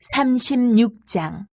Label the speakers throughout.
Speaker 1: 36장.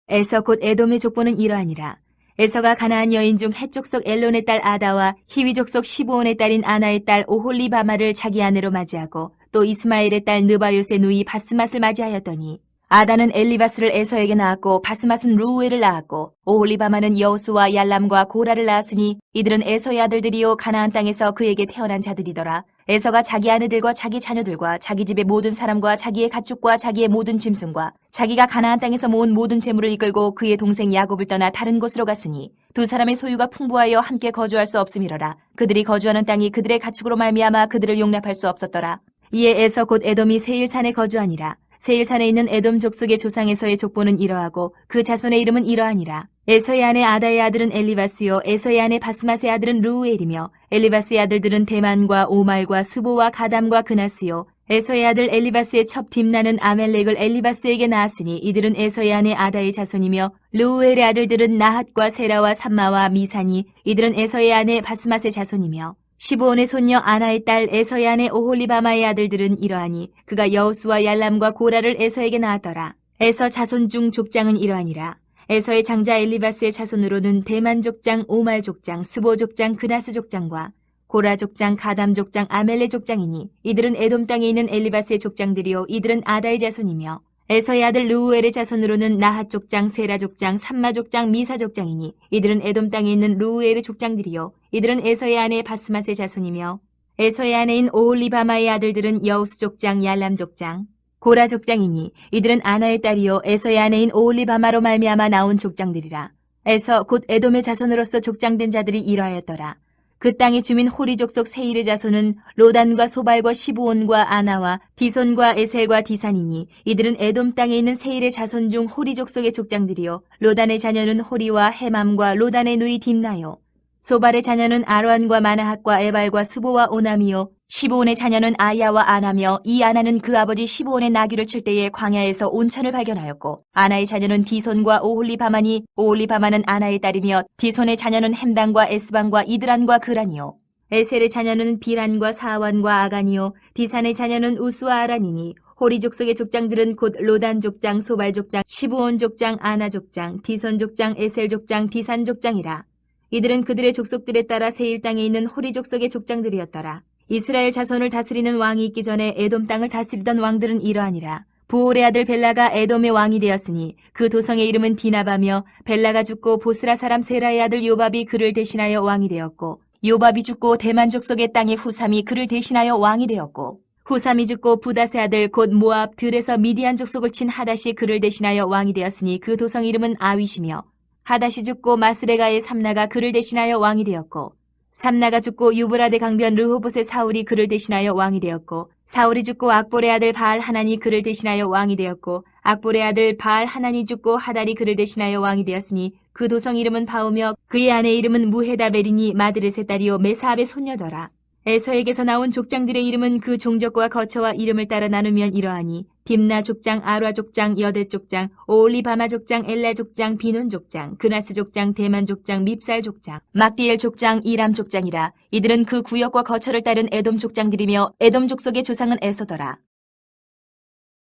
Speaker 1: 에서 곧 에돔의 족보는 이러하니라. 에서가 가나안 여인 중 헷 족속 엘론의 딸 아다와 히위 족속 시브온의 딸인 아나의 딸 오홀리바마를 자기 아내로 맞이하고 또 이스마엘의 딸 느바요스의 누이 바스맛을 맞이하였더니 아다는 엘리바스를 에서에게 낳았고 바스맛은 루우엘을 낳았고 오홀리바마는 여우스와 얄람과 고라를 낳았으니 이들은 에서의 아들들이요 가나안 땅에서 그에게 태어난 자들이더라. 에서가 자기 아내들과 자기 자녀들과 자기 집의 모든 사람과 자기의 가축과 자기의 모든 짐승과 자기가 가나안 땅에서 모은 모든 재물을 이끌고 그의 동생 야곱을 떠나 다른 곳으로 갔으니 두 사람의 소유가 풍부하여 함께 거주할 수 없음이러라. 그들이 거주하는 땅이 그들의 가축으로 말미암아 그들을 용납할 수 없었더라. 이에 에서 곧 에돔이 세일산에 거주하니라. 세일산에 있는 에돔 족속의 조상에서의 족보는 이러하고 그 자손의 이름은 이러하니라. 에서의 아내 아다의 아들은 엘리바스요 에서의 아내 바스맛의 아들은 루우엘이며 엘리바스의 아들들은 대만과 오말과 스보와 가담과 그나스요 에서의 아들 엘리바스의 첩 딥나는 아멜렉을 엘리바스에게 낳았으니 이들은 에서의 아내 아다의 자손이며 루우엘의 아들들은 나핫과 세라와 삼마와 미사니 이들은 에서의 아내 바스맛의 자손이며 시브온의 손녀 아나의 딸 에서의 아내 오홀리바마의 아들들은 이러하니 그가 여우스와 얄람과 고라를 에서에게 낳았더라. 에서 자손 중 족장은 이러하니라. 에서의 장자 엘리바스의 자손으로는 대만 족장, 오말 족장, 스보 족장, 그나스 족장과 고라 족장, 가담 족장, 아멜레 족장이니 이들은 에돔 땅에 있는 엘리바스의 족장들이요 이들은 아다의 자손이며 에서의 아들 루우엘의 자손으로는 나핫 족장, 세라 족장, 삼마 족장, 미사 족장이니 이들은 에돔 땅에 있는 루우엘의 족장들이요 이들은 에서의 아내 바스맛의 자손이며 에서의 아내인 오홀리바마의 아들들은 여우스 족장, 얄람 족장, 고라 족장이니 이들은 아나의 딸이요 에서의 아내인 오홀리바마로 말미암아 나온 족장들이라. 에서 곧 에돔의 자손으로서 족장된 자들이 이러하였더라. 그 땅의 주민 호리 족속 세일의 자손은 로단과 소발과 시브온과 아나와 디손과 에셀과 디산이니 이들은 에돔 땅에 있는 세일의 자손 중 호리 족속의 족장들이요 로단의 자녀는 호리와 헤맘과 로단의 누이 딥나요 소발의 자녀는 아로안과 마나핫과 에발과 스보와 오남이요 시브온의 자녀는 아야와 아나며 이 아나는 그 아버지 시브온의 나귀를 칠 때에 광야에서 온천을 발견하였고 아나의 자녀는 디손과 오홀리바마니 오홀리바마는 아나의 딸이며 디손의 자녀는 햄단과 에스반과 이드란과 그란이요 에셀의 자녀는 비란과 사완과 아간이요 디산의 자녀는 우스와 아란이니 호리 족속의 족장들은 곧 로단 족장, 소발 족장, 시브온 족장, 아나 족장, 디손 족장, 에셀 족장, 디산 족장이라. 이들은 그들의 족속들에 따라 세일 땅에 있는 호리 족속의 족장들이었더라. 이스라엘 자손을 다스리는 왕이 있기 전에 에돔 땅을 다스리던 왕들은 이러하니라. 부올의 아들 벨라가 에돔의 왕이 되었으니 그 도성의 이름은 디나바며 벨라가 죽고 보스라 사람 세라의 아들 요밥이 그를 대신하여 왕이 되었고 요밥이 죽고 대만 족속의 땅의 후삼이 그를 대신하여 왕이 되었고 후삼이 죽고 부닷의 아들 곧 모압 들에서 미디안 족속을 친 하닷이 그를 대신하여 왕이 되었으니 그 도성 이름은 아윗이며 하닷이 죽고 마스레가의 삼나가 그를 대신하여 왕이 되었고 삼나가 죽고 유브라데 강변 르호봇의 사울이 그를 대신하여 왕이 되었고 사울이 죽고 악볼의 아들 바알 하난이 그를 대신하여 왕이 되었고 악볼의 아들 바알 하난이 죽고 하달이 그를 대신하여 왕이 되었으니 그 도성 이름은 바우며 그의 아내 이름은 무헤다벨이니 마드렛의 딸이요 메사압의 손녀더라. 에서에게서 나온 족장들의 이름은 그 종족과 거처와 이름을 따라 나누면 이러하니 딥나 족장, 아라 족장, 여대 족장, 오올리바마 족장, 엘라 족장, 비논 족장, 그나스 족장, 대만 족장, 밉살 족장, 막디엘 족장, 이람 족장이라. 이들은 그 구역과 거처를 따른 에돔 족장들이며 에돔 족속의 조상은 에서더라.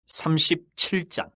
Speaker 2: 37장.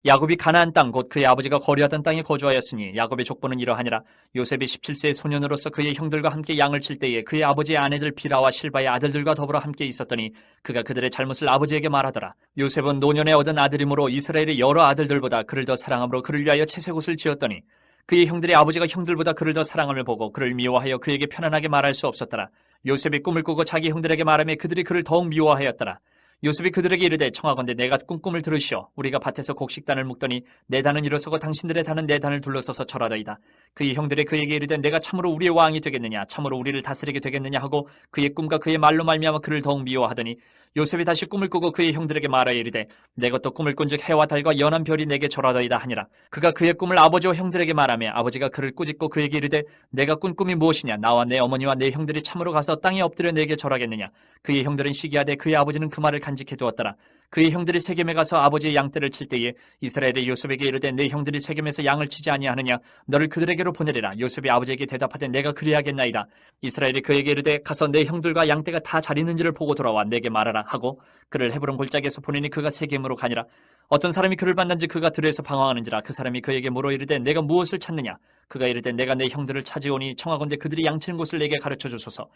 Speaker 2: 야곱이 가나안 땅 곧 그의 아버지가 거류하던 땅에 거주하였으니 야곱의 족보는 이러하니라. 요셉이 17세의 소년으로서 그의 형들과 함께 양을 칠 때에 그의 아버지의 아내들 비라와 실바의 아들들과 더불어 함께 있었더니 그가 그들의 잘못을 아버지에게 말하더라. 요셉은 노년에 얻은 아들이므로 이스라엘의 여러 아들들보다 그를 더 사랑함으로 그를 위하여 채색옷을 지었더니 그의 형들의 아버지가 형들보다 그를 더 사랑함을 보고 그를 미워하여 그에게 편안하게 말할 수 없었더라. 요셉이 꿈을 꾸고 자기 형들에게 말하며 그들이 그를 더욱 미워하였더라. 요셉이 그들에게 이르되 청하건대 내가 꾼 꿈을 들으시오. 우리가 밭에서 곡식단을 묶더니 내 단은 일어서고 당신들의 단은 내 단을 둘러서서 절하더이다. 그의 형들이 그에게 이르되 내가 참으로 우리의 왕이 되겠느냐, 참으로 우리를 다스리게 되겠느냐 하고 그의 꿈과 그의 말로 말미암아 그를 더욱 미워하더니 요셉이 다시 꿈을 꾸고 그의 형들에게 말하여 이르되 내 것도 꿈을 꾼즉 해와 달과 연한 별이 내게 절하더이다 하니라. 그가 그의 꿈을 아버지와 형들에게 말하며 아버지가 그를 꾸짖고 그에게 이르되 내가 꾼 꿈이 무엇이냐, 나와 내 어머니와 내 형들이 참으로 가서 땅에 엎드려 내게 절하겠느냐. 그의 형들은 시기하되 그의 아버지는 그 말을 간직해 두었더라. 그의 형들이 세겜에 가서 아버지의 양떼를 칠 때에 이스라엘의 요셉에게 이르되 내 형들이 세겜에서 양을 치지 아니하느냐 너를 그들에게로 보내리라. 요셉이 아버지에게 대답하되 내가 그리하겠나이다. 이스라엘이 그에게 이르되 가서 내 형들과 양떼가 다 잘 있는지를 보고 돌아와 내게 말하라 하고 그를 헤브론 골짜기에서 보내니 그가 세겜으로 가니라. 어떤 사람이 그를 만난지 그가 들에서 방황하는지라. 그 사람이 그에게 물어 이르되 내가 무엇을 찾느냐. 그가 이르되 내가 내 형들을 찾으오니 청하건대 그들이 양치는 곳을 내게 가르쳐 주소서.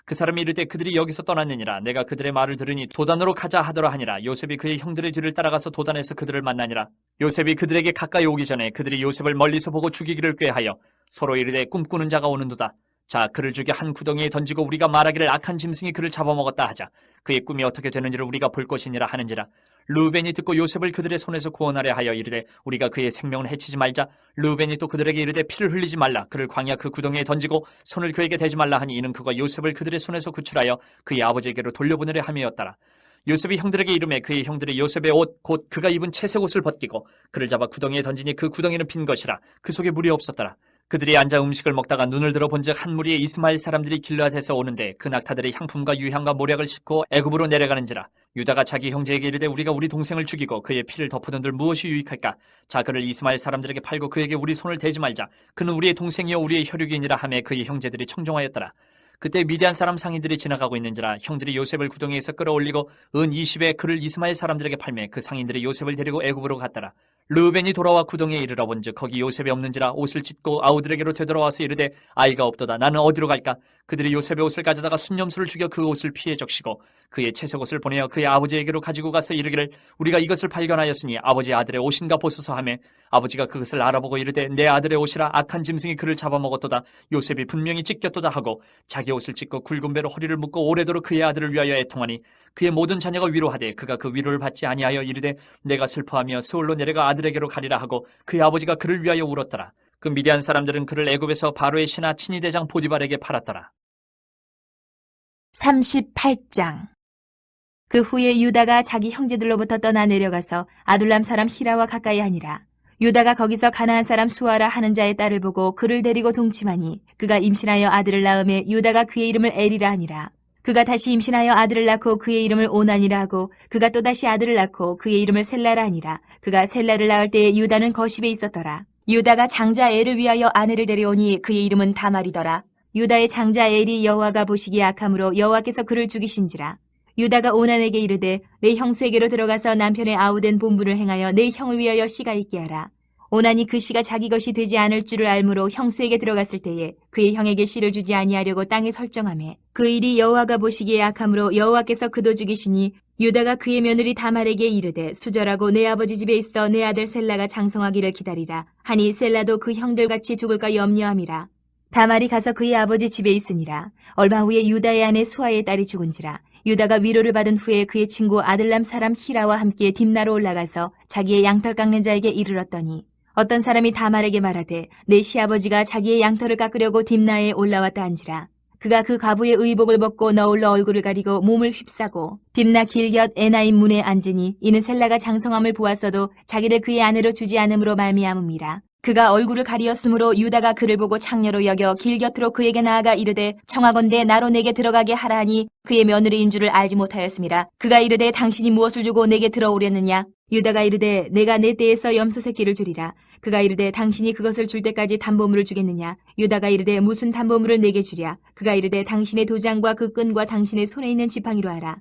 Speaker 2: 그 사람이 이르되 그들이 여기서 떠났느니라. 내가 그들의 말을 들으니 도단으로 가자 하더라 하니라. 요셉이 그의 형들의 뒤를 따라가서 도단에서 그들을 만나니라. 요셉이 그들에게 가까이 오기 전에 그들이 요셉을 멀리서 보고 죽이기를 꾀하여 서로 이르되 꿈꾸는 자가 오는도다. 자, 그를 죽여 한 구덩이에 던지고 우리가 말하기를 악한 짐승이 그를 잡아먹었다 하자. 그의 꿈이 어떻게 되는지를 우리가 볼 것이니라 하는지라. 르우벤이 듣고 요셉을 그들의 손에서 구원하려 하여 이르되 우리가 그의 생명을 해치지 말자. 르우벤이 또 그들에게 이르되 피를 흘리지 말라. 그를 광야 그 구덩이에 던지고 손을 그에게 대지 말라 하니 이는 그가 요셉을 그들의 손에서 구출하여 그의 아버지에게로 돌려보내려 함이었더라. 요셉이 형들에게 이르매 그의 형들이 요셉의 옷 곧 그가 입은 채색 옷을 벗기고 그를 잡아 구덩이에 던지니 그 구덩이는 빈 것이라. 그 속에 물이 없었더라. 그들이 앉아 음식을 먹다가 눈을 들어 본즉 한 무리의 이스마엘 사람들이 길르앗에서 오는데 그 낙타들이 향품과 유향과 모략을 싣고 애굽으로 내려가는지라. 유다가 자기 형제에게 이르되 우리가 우리 동생을 죽이고 그의 피를 덮어둔들 무엇이 유익할까. 자, 그를 이스마엘 사람들에게 팔고 그에게 우리 손을 대지 말자. 그는 우리의 동생이요 우리의 혈육이니라 하매 그의 형제들이 청종하였더라. 그때 미디안 사람 상인들이 지나가고 있는지라. 형들이 요셉을 구덩이에서 끌어올리고 은 20에 그를 이스마엘 사람들에게 팔매 그 상인들이 요셉을 데리고 애굽으로 갔더라. 르우벤이 돌아와 구덩이에 이르러 본즉 거기 요셉이 없는지라. 옷을 찢고 아우들에게로 되돌아와서 이르되 아이가 없도다. 나는 어디로 갈까. 그들이 요셉의 옷을 가져다가 순념수를 죽여 그 옷을 피해 적시고 그의 채색 옷을 보내어 그의 아버지에게로 가지고 가서 이르기를 우리가 이것을 발견하였으니 아버지 아들의 옷인가 보소서 하매 아버지가 그것을 알아보고 이르되 내 아들의 옷이라. 악한 짐승이 그를 잡아먹었도다. 요셉이 분명히 찢겼도다 하고 자기 옷을 찢고 굵은 배로 허리를 묶고 오래도록 그의 아들을 위하여 애통하니 그의 모든 자녀가 위로하되 그가 그 위로를 받지 아니하여 이르되 내가 슬퍼하며 서울로 내려가 아들에게로 가리라 하고 그의 아버지가 그를 위하여 울었더라. 그 미디안 사람들은 그를 애굽에서 바로의 신하 친위대장 보디발에게 팔았더라.
Speaker 1: 38장. 그 후에 유다가 자기 형제들로부터 떠나 내려가서 아둘람 사람 히라와 가까이 하니라. 유다가 거기서 가나안 사람 수아라 하는 자의 딸을 보고 그를 데리고 동침하니 그가 임신하여 아들을 낳음에 유다가 그의 이름을 에리라 하니라. 그가 다시 임신하여 아들을 낳고 그의 이름을 오난이라 하고 그가 또다시 아들을 낳고 그의 이름을 셀라라 하니라. 그가 셀라를 낳을 때에 유다는 거십에 있었더라. 유다가 장자 엘을 위하여 아내를 데려오니 그의 이름은 다말이더라. 유다의 장자 엘이 여호와가 보시기에 악함으로 여호와께서 그를 죽이신지라. 유다가 오난에게 이르되 내 형수에게로 들어가서 남편의 아우된 본분을 행하여 내 형을 위하여 씨가 있게 하라. 오난이 그 씨가 자기 것이 되지 않을 줄을 알므로 형수에게 들어갔을 때에 그의 형에게 씨를 주지 아니하려고 땅에 설정하매 그 일이 여호와가 보시기에 악함으로 여호와께서 그도 죽이시니 유다가 그의 며느리 다말에게 이르되 수절하고 내 아버지 집에 있어 내 아들 셀라가 장성하기를 기다리라 하니 셀라도 그 형들같이 죽을까 염려함이라. 다말이 가서 그의 아버지 집에 있으니라. 얼마 후에 유다의 아내 수아의 딸이 죽은지라. 유다가 위로를 받은 후에 그의 친구 아들람 사람 히라와 함께 딥나로 올라가서 자기의 양털 깎는 자에게 이르렀더니 어떤 사람이 다말에게 말하되 내 시아버지가 자기의 양털을 깎으려고 딥나에 올라왔다 한지라. 그가 그 과부의 의복을 벗고 너울로 얼굴을 가리고 몸을 휩싸고 딥나 길곁 에나임 문에 앉으니 이는 셀라가 장성함을 보았어도 자기를 그의 아내로 주지 않음으로 말미암음이라. 그가 얼굴을 가리었으므로 유다가 그를 보고 창녀로 여겨 길 곁으로 그에게 나아가 이르되 청하건대 나로 내게 들어가게 하라 하니 그의 며느리인 줄을 알지 못하였음이라. 그가 이르되 당신이 무엇을 주고 내게 들어오려느냐. 유다가 이르되 내가 내 떼에서 염소 새끼를 주리라. 그가 이르되 당신이 그것을 줄 때까지 담보물을 주겠느냐. 유다가 이르되 무슨 담보물을 내게 주랴. 그가 이르되 당신의 도장과 그 끈과 당신의 손에 있는 지팡이로 하라.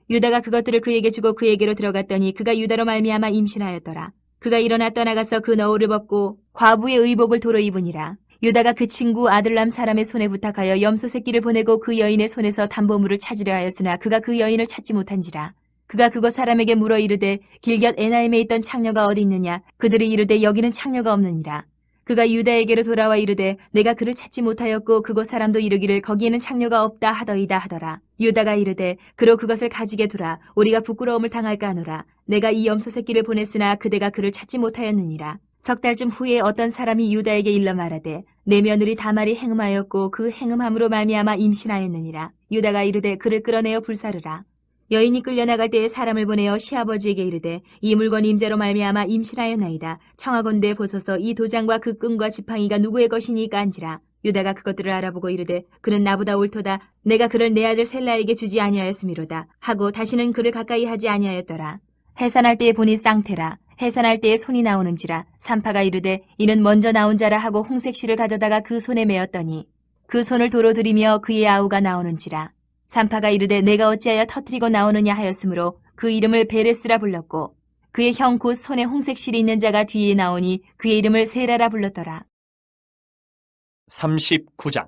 Speaker 1: 유다가 그것들을 그에게 주고 그에게로 들어갔더니 그가 유다로 말미암아 임신하였더라. 그가 일어나 떠나가서 그 너울을 벗고 과부의 의복을 도로 입으니라. 유다가 그 친구 아들람 사람의 손에 부탁하여 염소 새끼를 보내고 그 여인의 손에서 담보물을 찾으려 하였으나 그가 그 여인을 찾지 못한지라. 그가 그곳 사람에게 물어 이르되 길곁 에나임에 있던 창녀가 어디 있느냐. 그들이 이르되 여기는 창녀가 없느니라. 그가 유다에게로 돌아와 이르되 내가 그를 찾지 못하였고 그곳 사람도 이르기를 거기에는 창녀가 없다 하더이다 하더라. 유다가 이르되 그로 그것을 가지게 두라. 우리가 부끄러움을 당할까 하노라. 내가 이 염소 새끼를 보냈으나 그대가 그를 찾지 못하였느니라. 석 달쯤 후에 어떤 사람이 유다에게 일러 말하되 내 며느리 다말이 행음하였고 그 행음함으로 말미암아 임신하였느니라. 유다가 이르되 그를 끌어내어 불사르라. 여인이 끌려나갈 때에 사람을 보내어 시아버지에게 이르되 이 물건 임자로 말미암아 임신하였나이다. 청하건대 보소서 이 도장과 그 끈과 지팡이가 누구의 것이니까 한지라. 유다가 그것들을 알아보고 이르되 그는 나보다 옳도다. 내가 그를 내 아들 셀라에게 주지 아니하였음이로다 하고 다시는 그를 가까이 하지 아니하였더라. 해산할 때에 보니 쌍태라. 해산할 때에 손이 나오는지라. 산파가 이르되 이는 먼저 나온 자라 하고 홍색실을 가져다가 그 손에 메었더니 그 손을 도로 들이며 그의 아우가 나오는지라. 산파가 이르되 내가 어찌하여 터뜨리고 나오느냐 하였으므로 그 이름을 베레스라 불렀고 그의 형 곧 손에 홍색실이 있는 자가 뒤에 나오니 그의 이름을 세라라 불렀더라.
Speaker 2: 39장.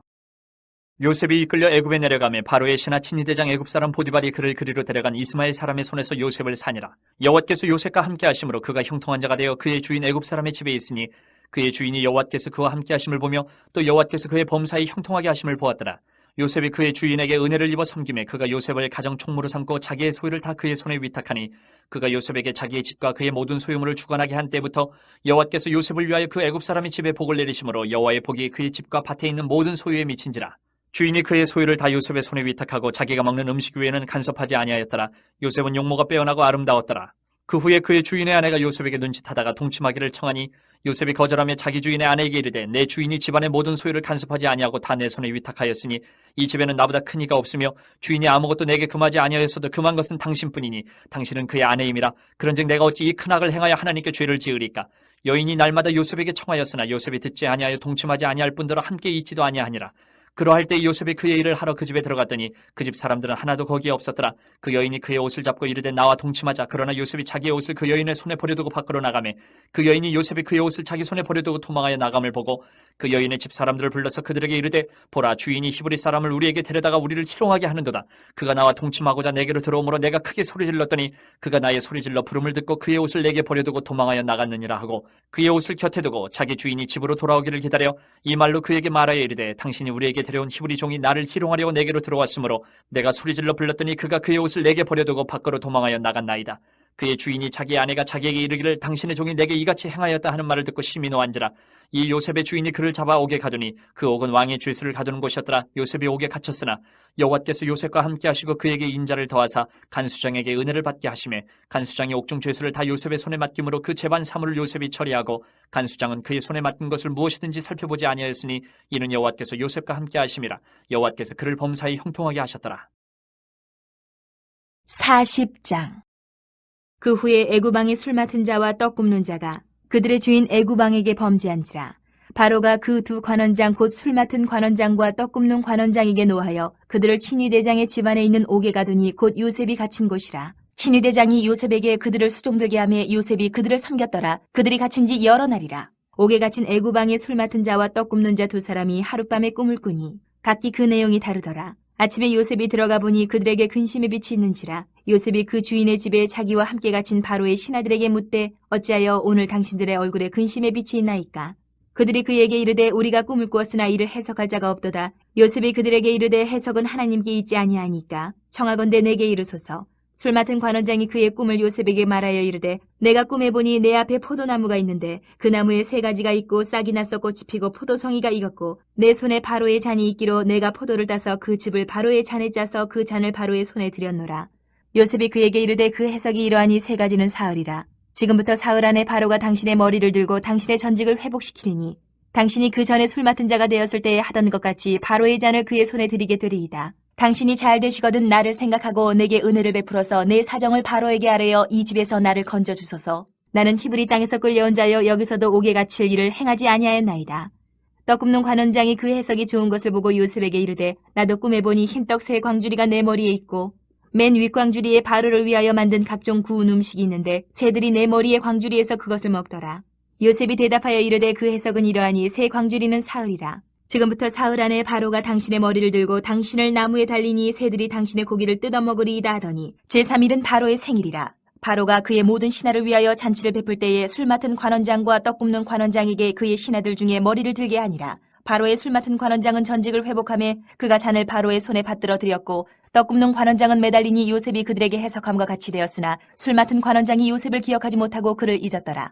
Speaker 2: 요셉이 이끌려 애굽에 내려가매 바로의 신하 친위대장 애굽 사람 보디발이 그를 그리로 데려간 이스마엘 사람의 손에서 요셉을 사니라. 여호와께서 요셉과 함께 하심으로 그가 형통한 자가 되어 그의 주인 애굽 사람의 집에 있으니 그의 주인이 여호와께서 그와 함께 하심을 보며 또 여호와께서 그의 범사에 형통하게 하심을 보았더라. 요셉이 그의 주인에게 은혜를 입어 섬김에 그가 요셉을 가정 총무로 삼고 자기의 소유를 다 그의 손에 위탁하니 그가 요셉에게 자기의 집과 그의 모든 소유물을 주관하게 한 때부터 여호와께서 요셉을 위하여 그 애굽 사람의 집에 복을 내리심으로 여호와의 복이 그의 집과 밭에 있는 모든 소유에 미친지라. 주인이 그의 소유를 다 요셉의 손에 위탁하고 자기가 먹는 음식 외에는 간섭하지 아니하였더라. 요셉은 용모가 빼어나고 아름다웠더라. 그 후에 그의 주인의 아내가 요셉에게 눈짓하다가 동침하기를 청하니 요셉이 거절하며 자기 주인의 아내에게 이르되 내 주인이 집안의 모든 소유를 간섭하지 아니하고 다 내 손에 위탁하였으니 이 집에는 나보다 큰 이가 없으며 주인이 아무것도 내게 금하지 아니하였어도 금한 것은 당신뿐이니 당신은 그의 아내임이라. 그런즉 내가 어찌 이 큰 악을 행하여 하나님께 죄를 지으리까. 여인이 날마다 요셉에게 청하였으나 요셉이 듣지 아니하여 동침하지 아니할 뿐더러 함께 있지도 아니하니라. 그러할 때 요셉이 그의 일을 하러 그 집에 들어갔더니 그 집 사람들은 하나도 거기에 없었더라. 그 여인이 그의 옷을 잡고 이르되 나와 동침하자. 그러나 요셉이 자기의 옷을 그 여인의 손에 버려두고 밖으로 나가매 그 여인이 요셉이 그의 옷을 자기 손에 버려두고 도망하여 나감을 보고 그 여인의 집 사람들을 불러서 그들에게 이르되 보라, 주인이 히브리 사람을 우리에게 데려다가 우리를 희롱하게 하는도다. 그가 나와 동침하고자 내게로 들어오므로 내가 크게 소리질렀더니 그가 나의 소리질러 부름을 듣고 그의 옷을 내게 버려두고 도망하여 나갔느니라 하고 그의 옷을 곁에 두고 자기 주인이 집으로 돌아오기를 기다려 이 말로 그에게 말하여 이르되 당신이 우리에게 데려온 히브리 종이 나를 희롱하려고 내게로 들어왔으므로 내가 소리질러 불렀더니 그가 그의 옷을 내게 버려두고 밖으로 도망하여 나갔나이다. 그의 주인이 자기 아내가 자기에게 이르기를 당신의 종이 내게 이같이 행하였다 하는 말을 듣고 심히 노한지라. 이 요셉의 주인이 그를 잡아 옥에 가두니 그 옥은 왕의 죄수를 가두는 곳이었더라. 요셉이 옥에 갇혔으나 여호와께서 요셉과 함께 하시고 그에게 인자를 더하사 간수장에게 은혜를 받게 하시매 간수장이 옥중 죄수를 다 요셉의 손에 맡김으로 그 재반 사물을 요셉이 처리하고 간수장은 그의 손에 맡긴 것을 무엇이든지 살펴보지 아니하였으니 이는 여호와께서 요셉과 함께 하심이라. 여호와께서 그를 범사에 형통하게 하셨더라.
Speaker 1: 40장. 그 후에 애구방의 술 맡은 자와 떡 굽는 자가 그들의 주인 애구방에게 범죄한지라. 바로가 그 두 관원장 곧 술 맡은 관원장과 떡 굽는 관원장에게 노하여 그들을 친위대장의 집안에 있는 옥에 가두니 곧 요셉이 갇힌 곳이라. 친위대장이 요셉에게 그들을 수종들게 하며 요셉이 그들을 섬겼더라. 그들이 갇힌 지 여러 날이라. 옥에 갇힌 애구방의 술 맡은 자와 떡 굽는 자 두 사람이 하룻밤에 꿈을 꾸니 각기 그 내용이 다르더라. 아침에 요셉이 들어가 보니 그들에게 근심의 빛이 있는지라. 요셉이 그 주인의 집에 자기와 함께 갇힌 바로의 신하들에게 묻되 어찌하여 오늘 당신들의 얼굴에 근심의 빛이 있나이까. 그들이 그에게 이르되 우리가 꿈을 꾸었으나 이를 해석할 자가 없도다. 요셉이 그들에게 이르되 해석은 하나님께 있지 아니하니까 청하건대 내게 이르소서. 술 맡은 관원장이 그의 꿈을 요셉에게 말하여 이르되 내가 꿈에 보니 내 앞에 포도나무가 있는데 그 나무에 세 가지가 있고 싹이 나서 꽃이 피고 포도송이가 익었고 내 손에 바로의 잔이 있기로 내가 포도를 따서 그 즙을 바로의 잔에 짜서 그 잔을 바로의 손에 들였노라. 요셉이 그에게 이르되 그 해석이 이러하니 세 가지는 사흘이라. 지금부터 사흘 안에 바로가 당신의 머리를 들고 당신의 전직을 회복시키리니 당신이 그 전에 술 맡은 자가 되었을 때에 하던 것 같이 바로의 잔을 그의 손에 드리게 되리이다. 당신이 잘 되시거든 나를 생각하고 내게 은혜를 베풀어서 내 사정을 바로에게 아뢰어 이 집에서 나를 건져주소서. 나는 히브리 땅에서 끌려온 자여 여기서도 옥에 갇힐 일을 행하지 아니하였나이다. 떡 굽는 관원장이 그 해석이 좋은 것을 보고 요셉에게 이르되 나도 꿈에 보니 흰떡 세 광주리가 내 머리에 있고 맨 윗광주리에 바로를 위하여 만든 각종 구운 음식이 있는데 새들이 내 머리의 광주리에서 그것을 먹더라. 요셉이 대답하여 이르되 그 해석은 이러하니 새 광주리는 사흘이라. 지금부터 사흘 안에 바로가 당신의 머리를 들고 당신을 나무에 달리니 새들이 당신의 고기를 뜯어먹으리이다 하더니 제3일은 바로의 생일이라. 바로가 그의 모든 신하를 위하여 잔치를 베풀 때에 술 맡은 관원장과 떡 굽는 관원장에게 그의 신하들 중에 머리를 들게 하니라. 바로의 술 맡은 관원장은 전직을 회복하며 그가 잔을 바로의 손에 받들어 드렸고 떡 굽는 관원장은 매달리니 요셉이 그들에게 해석함과 같이 되었으나 술 맡은 관원장이 요셉을 기억하지 못하고 그를 잊었더라.